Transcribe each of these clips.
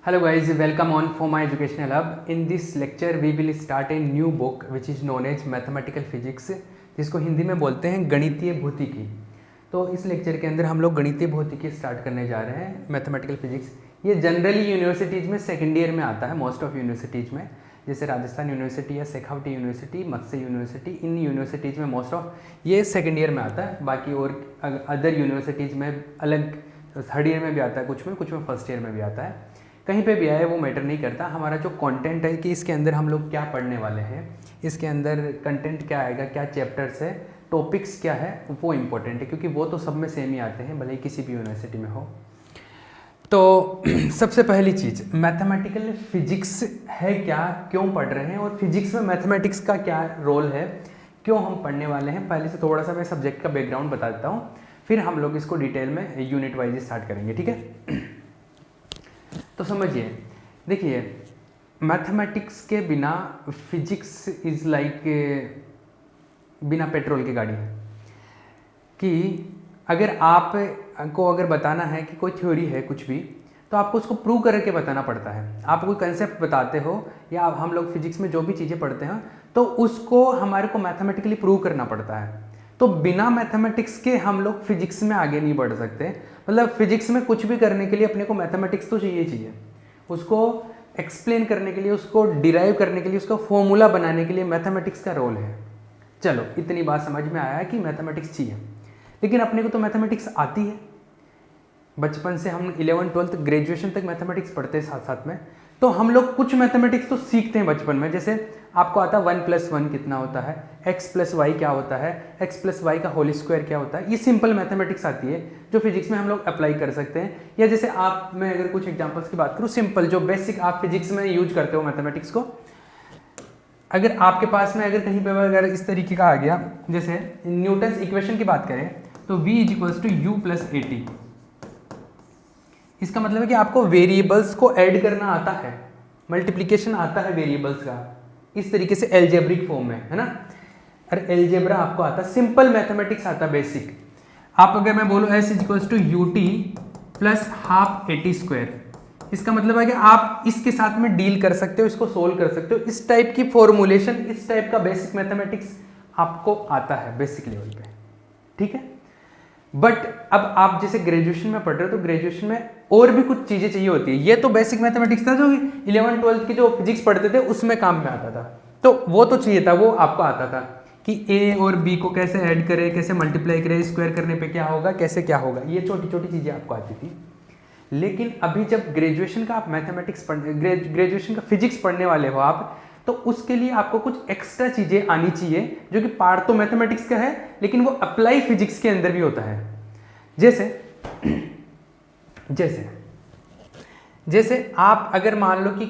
Hello guys, welcome on for my educational hub. In this lecture we will start a new book which is known as Mathematical Physics, जिसको हिंदी में बोलते हैं गणितीय भौतिकी। तो इस लेक्चर के अंदर हम लोग गणितीय भौतिकी स्टार्ट करने जा रहे हैं। मैथमेटिकल फिजिक्स ये जनरली यूनिवर्सिटीज़ में सेकेंड ईयर में आता है, मोस्ट ऑफ यूनिवर्सिटीज़ में, जैसे राजस्थान यूनिवर्सिटी या शेखावटी यूनिवर्सिटी, मत्स्य यूनिवर्सिटी, इन यूनिवर्सिटीज़ में मोस्ट ऑफ ये सेकेंड ईयर में आता है। बाकी और अदर यूनिवर्सिटीज़ में अलग थर्ड ईयर में भी आता है, कुछ में फर्स्ट ईयर में भी आता है। कहीं पे भी आए वो मैटर नहीं करता। हमारा जो कंटेंट है कि इसके अंदर हम लोग क्या पढ़ने वाले हैं, इसके अंदर कंटेंट क्या आएगा, क्या चैप्टर्स है, टॉपिक्स क्या है, वो इम्पोर्टेंट है, क्योंकि वो तो सब में सेम ही आते हैं भले ही किसी भी यूनिवर्सिटी में हो। तो सबसे पहली चीज़, मैथमेटिकल फिजिक्स है क्या, क्यों पढ़ रहे हैं, और फिजिक्स में मैथमेटिक्स का क्या रोल है, क्यों हम पढ़ने वाले हैं। पहले से थोड़ा सा मैं सब्जेक्ट का बैकग्राउंड बता देता हूँ, फिर हम लोग इसको डिटेल में यूनिट वाइज स्टार्ट करेंगे, ठीक है। तो समझिए, देखिए, मैथमेटिक्स के बिना फिजिक्स इज़ लाइक बिना पेट्रोल की गाड़ी है। कि अगर आपको अगर बताना है कि कोई थ्योरी है कुछ भी, तो आपको उसको प्रूव करके बताना पड़ता है। आप कोई कंसेप्ट बताते हो या हम लोग फिजिक्स में जो भी चीज़ें पढ़ते हैं तो उसको हमारे को मैथमेटिकली प्रूव करना पड़ता है। तो बिना मैथमेटिक्स के हम लोग फिजिक्स में आगे नहीं बढ़ सकते। मतलब फिजिक्स में कुछ भी करने के लिए अपने को मैथमेटिक्स तो चाहिए। उसको एक्सप्लेन करने के लिए, उसको डिराइव करने के लिए, उसका फॉर्मूला बनाने के लिए मैथमेटिक्स का रोल है। चलो, इतनी बात समझ में आया कि मैथमेटिक्स चाहिए। लेकिन अपने को तो मैथमेटिक्स आती है, बचपन से हम 11th 12th ग्रेजुएशन तक मैथमेटिक्स पढ़ते हैं साथ साथ में। तो हम लोग कुछ मैथमेटिक्स तो सीखते हैं बचपन में। जैसे आपको आता है 1+1 कितना होता है, x+y क्या होता है, x+y का होल स्क्वायर क्या होता है। ये सिंपल मैथमेटिक्स आती है जो फिजिक्स में हम लोग अप्लाई कर सकते हैं। या जैसे आप, मैं अगर कुछ एग्जांपल्स की बात करूँ, सिंपल जो बेसिक आप फिजिक्स में यूज करते हो मैथमेटिक्स को, अगर आपके पास में अगर कहीं पर अगर इस तरीके का आ गया, जैसे न्यूटन्स इक्वेशन की बात करें तो v = u+at। इसका मतलब है कि आपको वेरिएबल्स को ऐड करना आता है, मल्टीप्लिकेशन आता है वेरिएबल्स का, इस तरीके से एल्जेब्रिक फॉर्म में, है ना। अरे एल्जेब्रा आपको आता है, सिंपल मैथमेटिक्स आता है बेसिक। आप अगर मैं बोलूँ s = ut + ½ at², इसका मतलब है कि आप इसके साथ में डील कर सकते हो, इसको सोल्व कर सकते हो। इस टाइप की फॉर्मुलेशन, इस टाइप का बेसिक मैथमेटिक्स आपको आता है बेसिक लेवल पे, ठीक है। बट अब आप जैसे ग्रेजुएशन में पढ़ रहे हो तो ग्रेजुएशन में और भी कुछ चीज़ें चाहिए होती है। ये तो बेसिक मैथमेटिक्स था जो 11th 12th की जो फिजिक्स पढ़ते थे उसमें काम में आता था, तो वो तो चाहिए था, वो आपको आता था कि ए और बी को कैसे ऐड करें, कैसे मल्टीप्लाई करें, स्क्वायर करने पे क्या होगा, कैसे क्या होगा, ये छोटी छोटी चीज़ें आपको आती थी। लेकिन अभी जब ग्रेजुएशन का आप मैथमेटिक्स ग्रेजुएशन का फिजिक्स पढ़ने वाले हो आप, तो उसके लिए आपको कुछ एक्स्ट्रा चीज़ें आनी चाहिए, जो कि पार्ट तो मैथमेटिक्स का है लेकिन वो अप्लाई फिजिक्स के अंदर भी होता है। जैसे आप अगर मान लो कि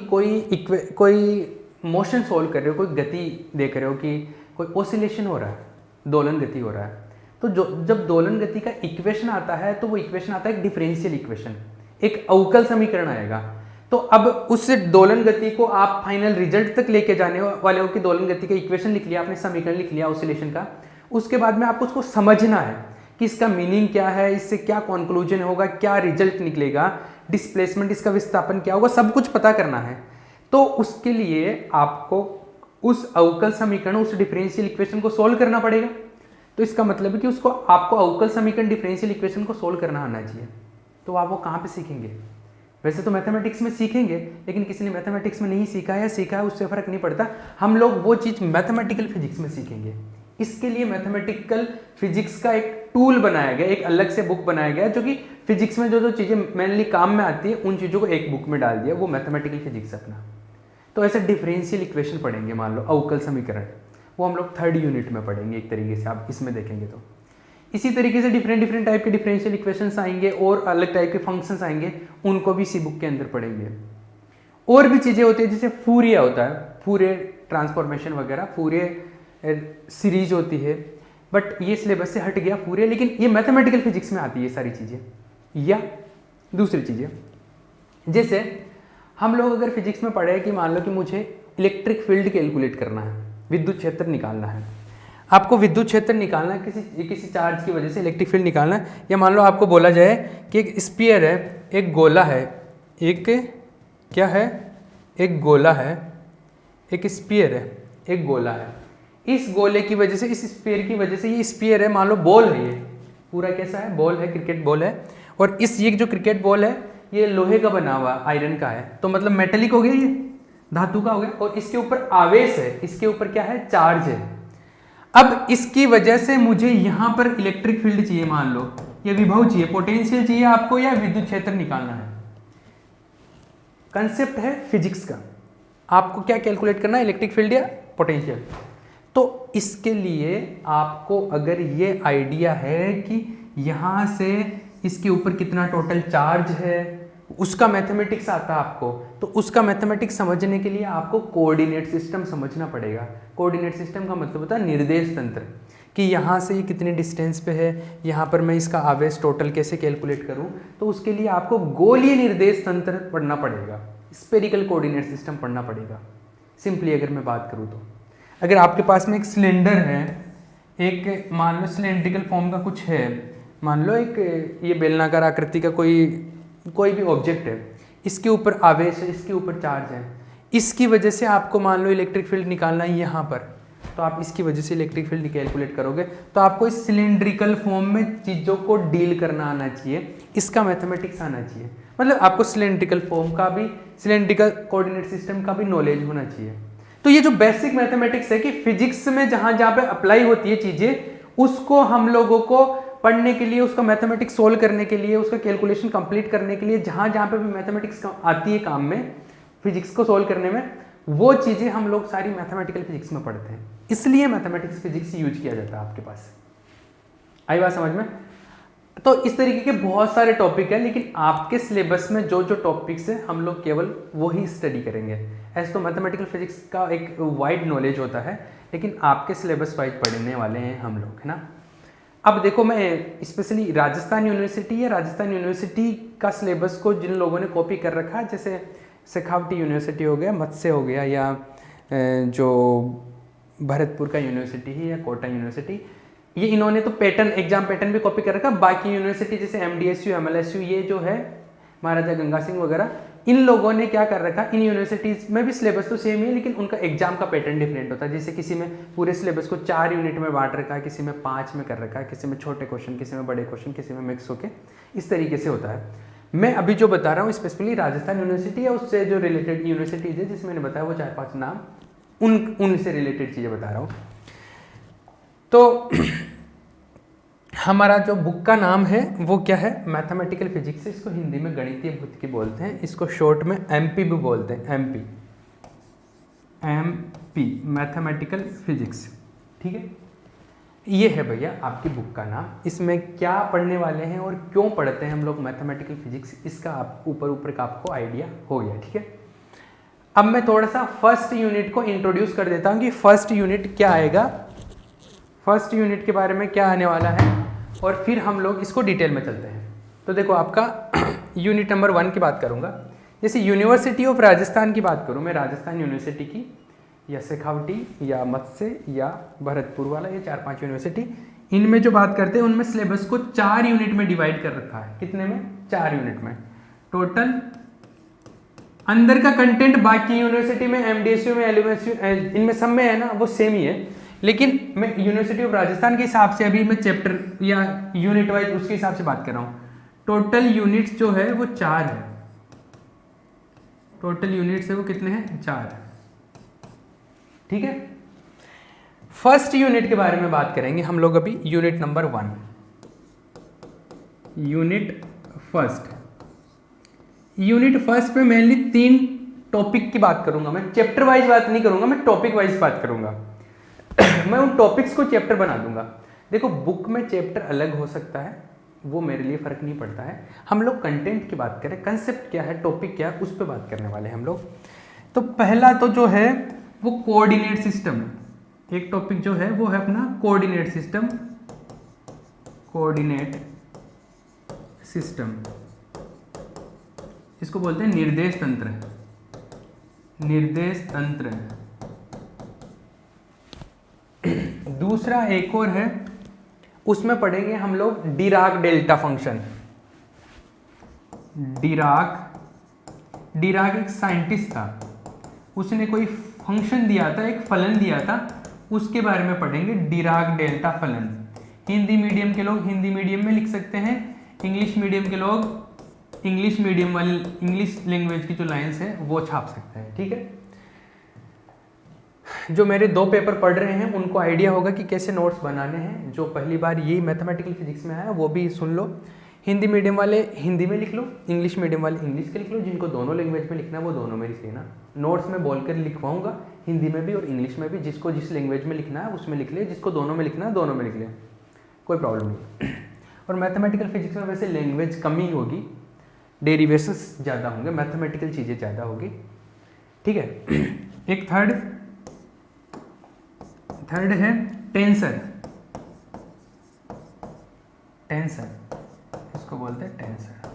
कोई मोशन सोल्व कर रहे हो, कोई गति देख रहे हो कि कोई ओसिलेशन हो रहा है, दोलन गति हो रहा है, तो जब दोलन गति का इक्वेशन आता है तो वो इक्वेशन आता है एक डिफरेंशियल इक्वेशन, एक अवकल समीकरण आएगा। तो अब उस दोलन गति को आप फाइनल रिजल्ट तक लेके जाने वाले हो कि दोलन गति का इक्वेशन लिख लिया आपने, समीकरण लिख लिया ऑसिलेशन का। उसके बाद में आपको उसको समझना है कि इसका मीनिंग क्या है, इससे क्या कंक्लूजन होगा, क्या रिजल्ट निकलेगा, डिस्प्लेसमेंट, इसका विस्थापन क्या होगा, सब कुछ पता करना है। तो उसके लिए आपको उस अवकल समीकरण, उस डिफरेंशियल इक्वेशन को सोल्व करना पड़ेगा। तो इसका मतलब है कि आपको अवकल समीकरण, डिफरेंशियल इक्वेशन को सोल्व करना आना चाहिए। तो आप वो कहाँ पे सीखेंगे? वैसे तो मैथमेटिक्स में सीखेंगे, लेकिन किसी ने मैथमेटिक्स में नहीं सीखा है या सीखा है उससे फर्क नहीं पड़ता, हम लोग वो चीज़ मैथमेटिकल फिजिक्स में सीखेंगे। इसके लिए मैथमेटिकल फिजिक्स का एक टूल बनाया गया, एक अलग से बुक बनाया गया, जो कि फिजिक्स में जो चीज़ें मेनली काम में आती है उन चीज़ों को एक बुक में डाल दिया, वो मैथमेटिकल फिजिक्स अपना। तो ऐसे डिफरेंशियल इक्वेशन पढ़ेंगे, मान लो अवकल समीकरण, वो हम लोग 3rd यूनिट में पढ़ेंगे एक तरीके से, आप इसमें देखेंगे तो। इसी तरीके से डिफरेंट टाइप के डिफरेंशियल इक्वेशंस आएंगे और अलग टाइप के फंक्शंस आएंगे, उनको भी इसी बुक के अंदर पढ़ेंगे। और भी चीज़ें होती है, जैसे फूरियर होता है, फूरियर ट्रांसफॉर्मेशन वगैरह, फूरियर सीरीज होती है, बट ये सिलेबस से हट गया फूरियर, लेकिन ये मैथमेटिकल फिजिक्स में आती है सारी चीज़ें। या दूसरी चीज़ें, जैसे हम लोग अगर फिजिक्स में पढ़े कि मान लो कि मुझे इलेक्ट्रिक फील्ड कैलकुलेट करना है, विद्युत क्षेत्र निकालना है, आपको विद्युत क्षेत्र निकालना है, किसी चार्ज की वजह से इलेक्ट्रिक फील्ड निकालना है। या मान लो आपको बोला जाए कि एक स्फीयर है, एक गोला है, एक क्या है, एक गोला है, एक स्फीयर है, एक गोला है। इस गोले की वजह से, इस स्फीयर की वजह से, ये स्फीयर है, मान लो बॉल है, ये पूरा कैसा है, बॉल है, क्रिकेट बॉल है, और ये जो क्रिकेट बॉल है ये लोहे का बना हुआ, आयरन का है, तो मतलब मेटेलिक हो गया, ये धातु का हो गया, और इसके ऊपर आवेश है, इसके ऊपर क्या है, चार्ज है। अब इसकी वजह से मुझे यहां पर इलेक्ट्रिक फील्ड चाहिए, मान लो ये विभव चाहिए, पोटेंशियल चाहिए आपको, या विद्युत क्षेत्र निकालना है। कंसेप्ट है फिजिक्स का, आपको क्या कैलकुलेट करना है, इलेक्ट्रिक फील्ड या पोटेंशियल। तो इसके लिए आपको अगर ये आइडिया है कि यहां से इसके ऊपर कितना टोटल चार्ज है, उसका मैथमेटिक्स आता है आपको, तो उसका मैथमेटिक्स समझने के लिए आपको कोऑर्डिनेट सिस्टम समझना पड़ेगा। कोऑर्डिनेट सिस्टम का मतलब होता है निर्देश तंत्र, कि यहाँ से ये कितने डिस्टेंस पे है, यहाँ पर मैं इसका आवेश टोटल कैसे कैलकुलेट करूँ। तो उसके लिए आपको गोलीय निर्देश तंत्र पढ़ना पड़ेगा, स्फेरिकल कोऑर्डिनेट सिस्टम पढ़ना पड़ेगा। सिंपली अगर मैं बात करूँ तो अगर आपके पास में एक सिलेंडर है, एक मान लो सिलेंड्रिकल फॉर्म का कुछ है, मान लो एक ये बेलनाकार आकृति का कोई भी ऑब्जेक्ट है, इसके ऊपर आवेश है, इसके ऊपर चार्ज है, इसकी वजह से आपको मान लो इलेक्ट्रिक फील्ड निकालना है यहाँ पर, तो आप इसकी वजह से इलेक्ट्रिक फील्ड कैलकुलेट करोगे। तो आपको इस सिलेंड्रिकल फॉर्म में चीज़ों को डील करना आना चाहिए, इसका मैथमेटिक्स आना चाहिए, मतलब आपको सिलेंड्रिकल फॉर्म का भी, सिलेंड्रिकल कोऑर्डिनेट सिस्टम का भी नॉलेज होना चाहिए। तो ये जो बेसिक मैथमेटिक्स है कि फिजिक्स में जहाँ जहाँ पे अप्लाई होती है चीज़ें, उसको हम लोगों को पढ़ने के लिए, उसका मैथमेटिक्स सोल्व करने के लिए, उसका कैलकुलेशन कंप्लीट करने के लिए, जहाँ जहाँ पे भी मैथमेटिक्स आती है काम में, फिजिक्स को सोल्व करने में, वो चीज़ें हम लोग सारी मैथमेटिकल फिजिक्स में पढ़ते हैं। इसलिए मैथमेटिक्स फिजिक्स यूज किया जाता है आपके पास। आई बात समझ में? तो इस तरीके के बहुत सारे टॉपिक है, लेकिन आपके सिलेबस में जो जो टॉपिक्स है हम लोग केवल वही स्टडी करेंगे। ऐसे तो मैथमेटिकल फिजिक्स का एक वाइड नॉलेज होता है, लेकिन आपके सिलेबस वाइज पढ़ने वाले हैं हम लोग, है ना। अब देखो, मैं स्पेशली राजस्थान यूनिवर्सिटी का सिलेबस को जिन लोगों ने कॉपी कर रखा है, जैसे शेखावटी यूनिवर्सिटी हो गया, मत्स्य हो गया, या जो भरतपुर का यूनिवर्सिटी है, या कोटा यूनिवर्सिटी, ये इन्होंने तो पैटर्न, एग्जाम पैटर्न भी कॉपी कर रखा। बाकी यूनिवर्सिटी जैसे MDSU, MLSU, ये जो है महाराजा गंगा सिंह वगैरह, इन लोगों ने क्या कर रखा, इन यूनिवर्सिटीज़ में भी सिलेबस तो सेम है, लेकिन उनका एग्जाम का पैटर्न डिफरेंट होता है। जैसे किसी में पूरे सिलेबस को 4 यूनिट में बांट रखा है, किसी में 5 में कर रखा है, किसी में छोटे क्वेश्चन, किसी में बड़े क्वेश्चन, किसी में मिक्स होके, इस तरीके से होता है। मैं अभी जो बता रहा हूँ स्पेशली राजस्थान यूनिवर्सिटी या उससे जो रिलेटेड यूनिवर्सिटीज़ है, जिसमें मैंने बताया वो 4-5 नाम, उनसे रिलेटेड चीज़ें बता रहा हूँ। तो हमारा जो बुक का नाम है वो क्या है, मैथमेटिकल फिजिक्स, इसको हिंदी में गणितीय भौतिकी बोलते हैं, इसको शॉर्ट में MP भी बोलते हैं, MP मैथमेटिकल फिजिक्स। ठीक है, ये है भैया आपकी बुक का नाम। इसमें क्या पढ़ने वाले हैं और क्यों पढ़ते हैं हम लोग मैथमेटिकल फिजिक्स, इसका आप ऊपर का आपको आइडिया हो गया। ठीक है, अब मैं थोड़ा सा फर्स्ट यूनिट को इंट्रोड्यूस कर देता हूँ कि फर्स्ट यूनिट क्या आएगा, फर्स्ट यूनिट के बारे में क्या आने वाला है, और फिर हम लोग इसको डिटेल में चलते हैं। तो देखो, आपका यूनिट नंबर 1 की बात करूँगा। जैसे यूनिवर्सिटी ऑफ राजस्थान की बात करूँ मैं, राजस्थान यूनिवर्सिटी की, या शेखावटी, या मत्स्य, या भरतपुर वाला, ये 4-5 यूनिवर्सिटी, इनमें जो बात करते हैं उनमें सिलेबस को 4 यूनिट में डिवाइड कर रखा है। कितने में? 4 यूनिट में टोटल। अंदर का कंटेंट बाकी यूनिवर्सिटी में, MDSU में, LMSU, इनमें सब में है ना, वो सेम ही है, लेकिन मैं यूनिवर्सिटी ऑफ राजस्थान के हिसाब से अभी मैं चैप्टर या यूनिट वाइज उसके हिसाब से बात कर रहा हूँ। टोटल यूनिट्स जो है वो 4 है, टोटल यूनिट्स है वो कितने हैं? 4। ठीक है, फर्स्ट यूनिट के बारे में बात करेंगे हम लोग अभी, unit number 1, unit first. Unit first पे मेनली 3 टॉपिक की बात करूंगा मैं, चैप्टर वाइज बात नहीं करूंगा, मैं टॉपिक वाइज बात करूंगा। मैं उन टॉपिक्स को चैप्टर बना दूंगा। देखो, बुक में चैप्टर अलग हो सकता है, वो मेरे लिए फ़र्क नहीं पड़ता है। हम लोग कंटेंट की बात करें, कंसेप्ट क्या है, टॉपिक क्या है, उस पर बात करने वाले हैं हम लोग। तो पहला तो जो है वो कोऑर्डिनेट सिस्टम है। एक टॉपिक जो है वो है अपना कोऑर्डिनेट सिस्टम, कोऑर्डिनेट सिस्टम, इसको बोलते हैं निर्देश तंत्र, निर्देश तंत्र। दूसरा एक और है, उसमें पढ़ेंगे हम लोग Dirac delta function, Dirac Dirac एक साइंटिस्ट था, उसने कोई फंक्शन दिया था, एक फलन दिया था, उसके बारे में पढ़ेंगे, डिराक डेल्टा फलन। हिंदी मीडियम के लोग हिंदी मीडियम में लिख सकते हैं, इंग्लिश मीडियम के लोग इंग्लिश मीडियम वाली इंग्लिश लैंग्वेज की जो लाइन्स है वो छाप सकते हैं, ठीक है। जो मेरे 2 पेपर पढ़ रहे हैं उनको आइडिया होगा कि कैसे नोट्स बनाने हैं। जो पहली बार यही मैथमेटिकल फिजिक्स में आया वो भी सुन लो। हिंदी मीडियम वाले हिंदी में लिख लो, इंग्लिश मीडियम वाले इंग्लिश के लिख लो, जिनको दोनों लैंग्वेज में लिखना है वो दोनों में लिख लेना। नोट्स में बोलकर लिखवाऊंगा हिंदी में भी और इंग्लिश में भी, जिसको जिस लैंग्वेज में लिखना है उसमें लिख ले, जिसको दोनों में लिखना है दोनों में लिख ले, कोई प्रॉब्लम नहीं। और मैथमेटिकल फिजिक्स में वैसे लैंग्वेज कम ही होगी, डेरिवेशंस ज़्यादा होंगे, मैथमेटिकल चीज़ें ज़्यादा होगी, ठीक है। एक थर्ड है टेंसर, इसको बोलते हैं टेंसर।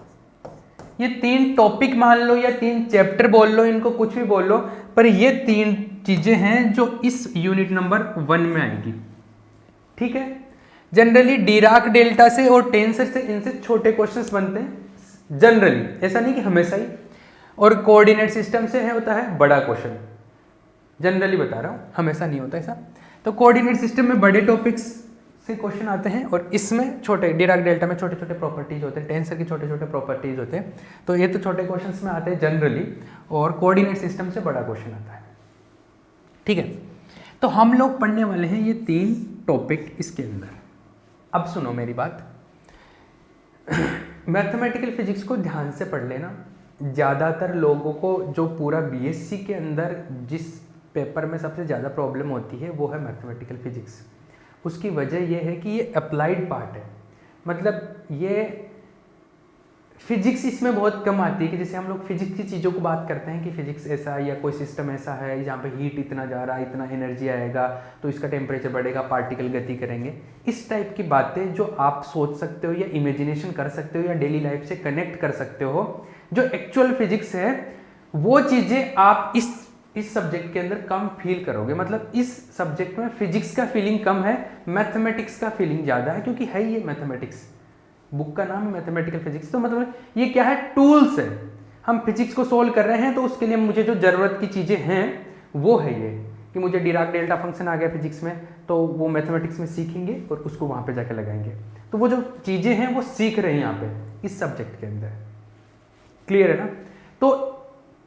ये 3 टॉपिक मान लो या 3 चैप्टर बोल लो, इनको कुछ भी बोल लो, पर ये 3 चीजें हैं जो इस यूनिट नंबर 1 में आएगी, ठीक है। जनरली डिराक डेल्टा से और टेंसर से इनसे छोटे क्वेश्चंस बनते हैं जनरली, ऐसा नहीं कि हमेशा ही। और कोऑर्डिनेट सिस्टम से है होता है बड़ा क्वेश्चन, जनरली बता रहा हूँ, हमेशा नहीं होता ऐसा। तो कोऑर्डिनेट सिस्टम में बड़े टॉपिक्स से क्वेश्चन आते हैं और इसमें छोटे, डिराक डेल्टा में छोटे छोटे प्रॉपर्टीज होते हैं, टेंसर के छोटे छोटे प्रॉपर्टीज होते हैं। तो ये तो छोटे क्वेश्चंस में आते हैं जनरली, और कोऑर्डिनेट सिस्टम से बड़ा क्वेश्चन आता है, ठीक है। तो हम लोग पढ़ने वाले हैं ये 3 टॉपिक इसके अंदर। अब सुनो मेरी बात, मैथमेटिकल फिजिक्स को ध्यान से पढ़ लेना। ज़्यादातर लोगों को जो पूरा बीएससी के अंदर जिस पेपर में सबसे ज़्यादा प्रॉब्लम होती है वो है मैथमेटिकल फिजिक्स। उसकी वजह यह है कि ये अप्लाइड पार्ट है, मतलब ये फिजिक्स इसमें बहुत कम आती है। कि जैसे हम लोग फिजिक्स की चीज़ों को बात करते हैं कि फिजिक्स ऐसा या कोई सिस्टम ऐसा है जहाँ पे हीट इतना जा रहा है, इतना एनर्जी आएगा तो इसका टेम्परेचर बढ़ेगा, पार्टिकल गति करेंगे, इस टाइप की बातें जो आप सोच सकते हो या इमेजिनेशन कर सकते हो या डेली लाइफ से कनेक्ट कर सकते हो, जो एक्चुअल फिजिक्स है वो चीज़ें आप इस सब्जेक्ट के अंदर कम फील करोगे। मतलब इस सब्जेक्ट में फिजिक्स का फीलिंग कम है, मैथमेटिक्स का फीलिंग ज़्यादा है, क्योंकि है ये मैथमेटिक्स, बुक का नाम है मैथमेटिकल फिजिक्स। तो मतलब ये क्या है, टूल्स है। हम फिजिक्स को सोल्व कर रहे हैं तो उसके लिए मुझे जो ज़रूरत की चीज़ें हैं वो है ये कि मुझे डिराक डेल्टा फंक्शन आ गया फिजिक्स में, तो वो मैथमेटिक्स में सीखेंगे और उसको वहाँ पे जाके लगाएंगे। तो वो जो चीज़ें हैं वो सीख रहे हैं यहाँ पे इस सब्जेक्ट के अंदर, क्लियर है ना। तो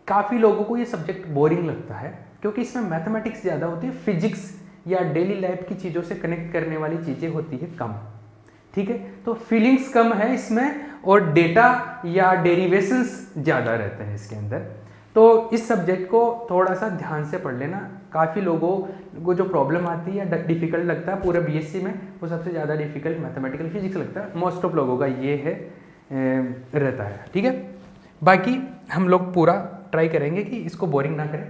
काफ़ी लोगों को ये सब्जेक्ट बोरिंग लगता है क्योंकि इसमें मैथमेटिक्स ज़्यादा होती है, फिजिक्स या डेली लाइफ की चीज़ों से कनेक्ट करने वाली चीज़ें होती है कम, ठीक है। तो फीलिंग्स कम है इसमें और डेटा या डेरिवेशंस ज़्यादा रहते हैं इसके अंदर। तो इस सब्जेक्ट को थोड़ा सा ध्यान से पढ़ लेना। काफ़ी लोगों को जो प्रॉब्लम आती है या डिफ़िकल्ट लगता है पूरे बीएससी में, वो सबसे ज़्यादा डिफ़िकल्ट मैथमेटिकल फिजिक्स लगता है। मोस्ट ऑफ लोगों का ये है रहता है, ठीक है। बाकी हम लोग पूरा ट्राई करेंगे कि इसको बोरिंग ना करें।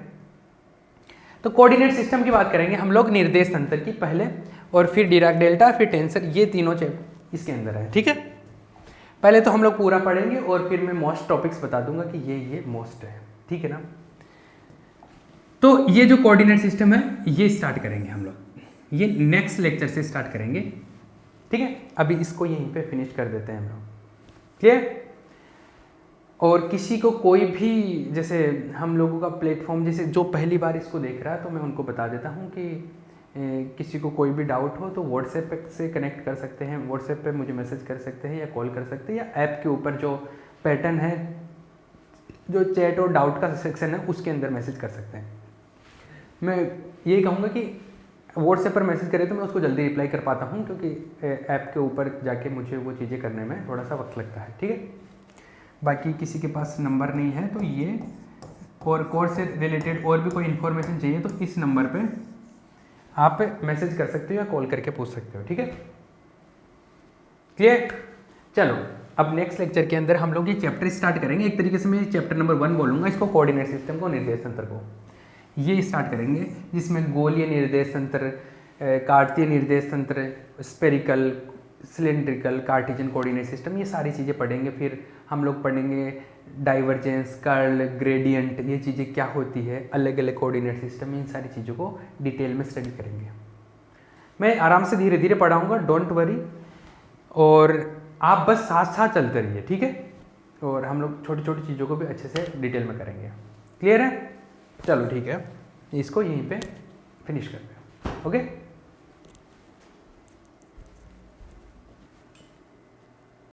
तो कोऑर्डिनेट सिस्टम की बात करेंगे हम लोग, निर्देश तंत्र की पहले, और फिर डिराक डेल्टा, फिर टेंसर, ये तीनों चैप्टर इसके अंदर है, ठीक है। पहले तो हम लोग पूरा पढ़ेंगे और फिर मैं मोस्ट टॉपिक्स बता दूंगा कि ये मोस्ट है, ठीक है ना। तो ये जो कोऑर्डिनेट सिस्टम है ये स्टार्ट करेंगे हम लोग, ये नेक्स्ट लेक्चर से स्टार्ट करेंगे, ठीक है। अभी इसको यहीं पे फिनिश कर देते हैं हम लोग, क्लियर। और किसी को कोई भी, जैसे हम लोगों का प्लेटफॉर्म, जैसे जो पहली बार इसको देख रहा है तो मैं उनको बता देता हूँ कि किसी को कोई भी डाउट हो तो व्हाट्सएप से कनेक्ट कर सकते हैं, व्हाट्सएप पे मुझे मैसेज कर सकते हैं या कॉल कर सकते हैं, या ऐप के ऊपर जो पैटर्न है, जो चैट और डाउट का सेक्शन है उसके अंदर मैसेज कर सकते हैं। मैं यही कहूँगा कि व्हाट्सएप पर मैसेज करें तो मैं उसको जल्दी रिप्लाई कर पाता हूँ, क्योंकि ऐप के ऊपर जाके मुझे वो चीज़ें करने में थोड़ा सा वक्त लगता है, ठीक है। बाकी किसी के पास नंबर नहीं है तो ये, और कोर्स से रिलेटेड और भी कोई इन्फॉर्मेशन चाहिए तो इस नंबर पे आप मैसेज कर सकते हो या कॉल करके पूछ सकते हो, ठीक है, क्लियर। चलो अब नेक्स्ट लेक्चर के अंदर हम लोग ये चैप्टर स्टार्ट करेंगे। एक तरीके से मैं चैप्टर नंबर 1 बोलूँगा इसको, कोऑर्डिनेट सिस्टम को, निर्देश तंत्र को, ये स्टार्ट करेंगे, जिसमें गोलीय निर्देश तंत्र, कार्तीय निर्देश तंत्र, spherical, cylindrical, Cartesian coordinate system, ये सारी चीज़ें पढ़ेंगे। फिर हम लोग पढ़ेंगे डाइवर्जेंस, कर्ल, ग्रेडियंट, ये चीज़ें क्या होती है, अलग अलग कोऑर्डिनेट सिस्टम, इन सारी चीज़ों को डिटेल में स्टडी करेंगे। मैं आराम से धीरे धीरे पढ़ाऊँगा, डोंट वरी, और आप बस साथ साथ चलते रहिए, ठीक है। और हम लोग छोटी छोटी चीज़ों को भी अच्छे से डिटेल में करेंगे। क्लियर है? चलो ठीक है, इसको यहीं पे फिनिश करते हैं। ओके।